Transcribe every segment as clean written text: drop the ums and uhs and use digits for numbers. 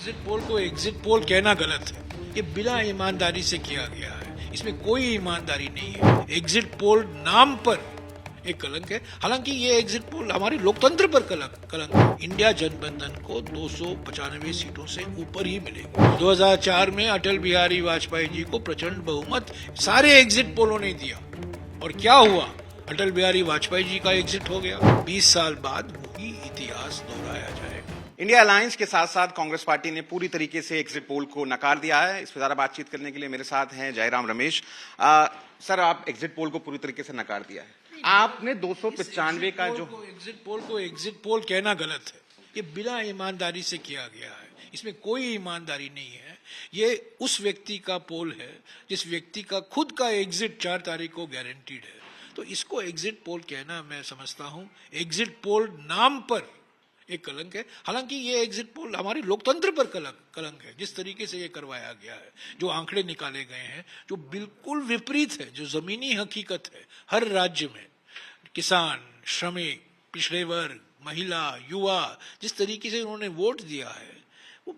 Exit poll को exit poll कहना गलत है। ये बिना ईमानदारी से किया गया है, इसमें कोई ईमानदारी नहीं है। एग्जिट पोल नाम पर एक कलंक है। हालांकि ये एग्जिट पोल हमारे लोकतंत्र पर कलंक है। इंडिया जनबंधन को 295 सीटों से ऊपर ही मिलेगी। 2004 में अटल बिहारी वाजपेयी जी को प्रचंड बहुमत सारे एग्जिट पोलों ने दिया, और क्या हुआ? अटल बिहारी वाजपेयी जी का एग्जिट हो गया। 20 साल बाद वही इतिहास दोहराया जाएगा। इंडिया अलायंस के साथ साथ कांग्रेस पार्टी ने पूरी तरीके से एग्जिट पोल को नकार दिया है। इस पर ज्यादा बातचीत करने के लिए मेरे साथ हैं जयराम रमेश। सर, आप एग्जिट पोल को पूरी तरीके से नकार दिया है। आपने 295 का जो एग्जिट पोल को एग्जिट पोल कहना गलत है। ये बिना ईमानदारी से किया गया है, इसमें कोई ईमानदारी नहीं है। ये उस व्यक्ति का पोल है जिस व्यक्ति का खुद का एग्जिट 4 तारीख को गारंटीड है, तो इसको एग्जिट पोल कहना मैं समझता हूं एग्जिट पोल नाम पर एक कलंक है। हालांकि ये एग्जिट पोल हमारे लोकतंत्र पर कलंक है। जिस तरीके से ये करवाया गया है, जो आंकड़े निकाले गए हैं, जो बिल्कुल विपरीत है, जो जमीनी हकीकत है हर राज्य में, किसान, श्रमिक, पिछड़े वर्ग, महिला, युवा, जिस तरीके से उन्होंने वोट दिया है, वो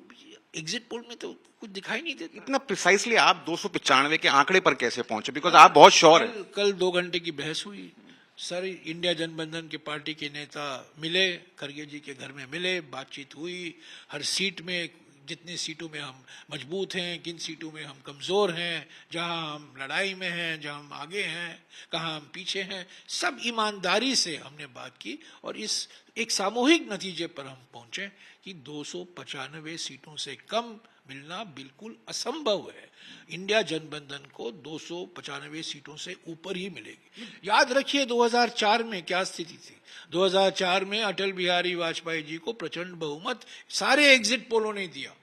एग्जिट पोल में तो कुछ दिखाई नहीं देता। इतना प्रिसाइसली आप 295 के आंकड़े पर कैसे पहुंचे? बिकॉज आप बहुत श्योर हैं। कल 2 घंटे की बहस हुई। सर, इंडिया जनबंधन के पार्टी के नेता मिले, खड़गे जी के घर में मिले, बातचीत हुई। हर सीट में, जितनी सीटों में हम मजबूत हैं, किन सीटों में हम कमजोर हैं, जहां हम लड़ाई में हैं, जहां हम आगे हैं, कहां हम पीछे हैं, सब ईमानदारी से हमने बात की और इस एक सामूहिक नतीजे पर हम पहुंचे कि 295 सीटों से कम मिलना बिल्कुल असंभव है। इंडिया जनबंधन को 295 सीटों से ऊपर ही मिलेगी। याद रखिए 2004 में क्या स्थिति थी। 2004 में अटल बिहारी वाजपेयी जी को प्रचंड बहुमत सारे एग्जिट पोलों ने दिया,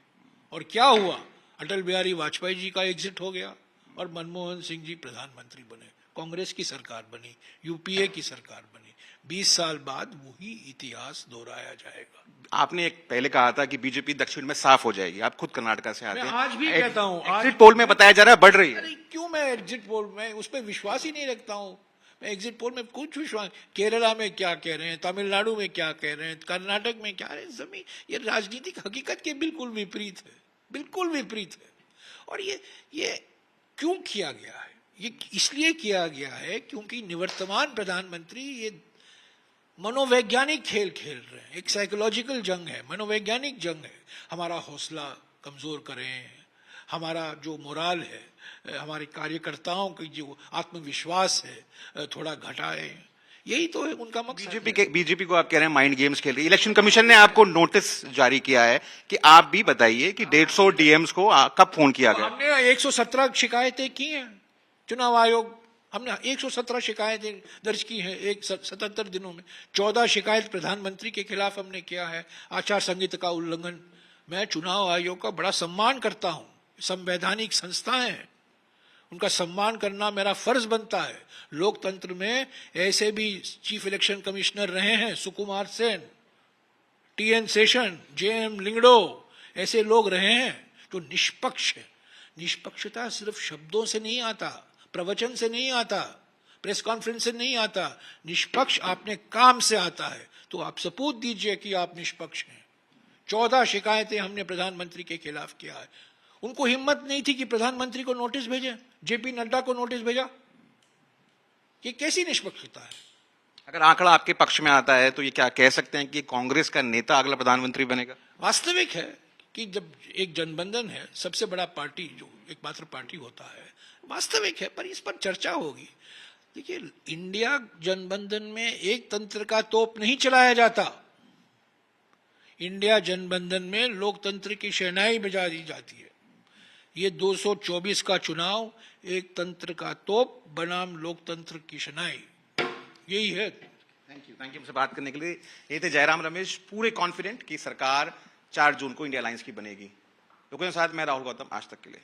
और क्या हुआ? अटल बिहारी वाजपेयी जी का एग्जिट हो गया और मनमोहन सिंह जी प्रधानमंत्री बने, कांग्रेस की सरकार बनी, यूपीए की सरकार बनी। 20 साल बाद वही इतिहास दोहराया जाएगा। आपने एक पहले कहा था कि बीजेपी दक्षिण में साफ हो जाएगी। आप खुद कर्नाटक से आते हैं। मैं आज भी कहता हूं, एग्जिट पोल में बताया जा रहा है बढ़ रही है। अरे क्यों मैं एग्जिट पोल में उस पर विश्वास ही नहीं रखता हूं। मैं एग्जिट पोल में कुछ विश्वास, केरला में क्या कह रहे हैं, तमिलनाडु में क्या कह रहे हैं, कर्नाटक में क्या रहे हैं, ये राजनीतिक हकीकत के बिल्कुल विपरीत है, बिल्कुल विपरीत है। और ये क्यों किया गया है? ये इसलिए किया गया है क्योंकि निवर्तमान प्रधानमंत्री ये मनोवैज्ञानिक खेल खेल रहे हैं। एक साइकोलॉजिकल जंग है, मनोवैज्ञानिक जंग है। हमारा हौसला कमजोर करें, हमारा जो मोराल है, हमारे कार्यकर्ताओं की जो आत्मविश्वास है, थोड़ा घटाए। यही तो है उनका मकसद। बीजेपी को आप कह रहे हैं माइंड गेम्स खेल रही है। इलेक्शन कमीशन ने आपको नोटिस जारी किया है कि आप भी बताइए कि 150 डीएम्स को कब फोन किया गया? हमने 117 शिकायतें की हैं। चुनाव आयोग, हमने 117 शिकायतें दर्ज की हैं 77 दिनों में। 14 शिकायत प्रधानमंत्री के खिलाफ हमने किया है, आचार संहिता का उल्लंघन। मैं चुनाव आयोग का बड़ा सम्मान करता हूं। संवैधानिक संस्थाएं हैं, उनका सम्मान करना मेरा फर्ज बनता है। लोकतंत्र में ऐसे भी चीफ इलेक्शन कमिश्नर रहे हैं, सुकुमार सेन, टीएन शेषन, जेएम लिंगडो, ऐसे लोग रहे हैं जो निष्पक्ष है। निष्पक्षता सिर्फ शब्दों से नहीं आता, प्रवचन से नहीं आता, प्रेस कॉन्फ्रेंस से नहीं आता। निष्पक्ष आपने काम से आता है। तो आप सबूत दीजिए कि आप निष्पक्ष हैं। 14 शिकायतें हमने प्रधानमंत्री के खिलाफ किया है। उनको हिम्मत नहीं थी कि प्रधानमंत्री को नोटिस भेजे, जेपी नड्डा को नोटिस भेजा। ये कैसी निष्पक्षता है? अगर आंकड़ा आपके पक्ष में आता है तो ये क्या कह सकते हैं कि कांग्रेस का नेता अगला प्रधानमंत्री बनेगा? वास्तविक है कि जब एक जनबंधन है, सबसे बड़ा पार्टी जो एकमात्र पार्टी होता है, वास्तविक है, पर इस पर चर्चा होगी। देखिए, इंडिया जनबंधन में एक तंत्र का तोप नहीं चलाया जाता। इंडिया जनबंधन में लोकतंत्र की शहनाई बजा दी जाती है। ये 224 का चुनाव एक तंत्र का तोप बनाम लोकतंत्र की शहनाई, यही है। थैंक यू हमसे बात करने के लिए। ये थे जयराम रमेश, पूरे कॉन्फिडेंट कि सरकार 4 जून को इंडिया अलायंस की बनेगी। लोगों के साथ मैं राहुल गौतम, आज तक के लिए।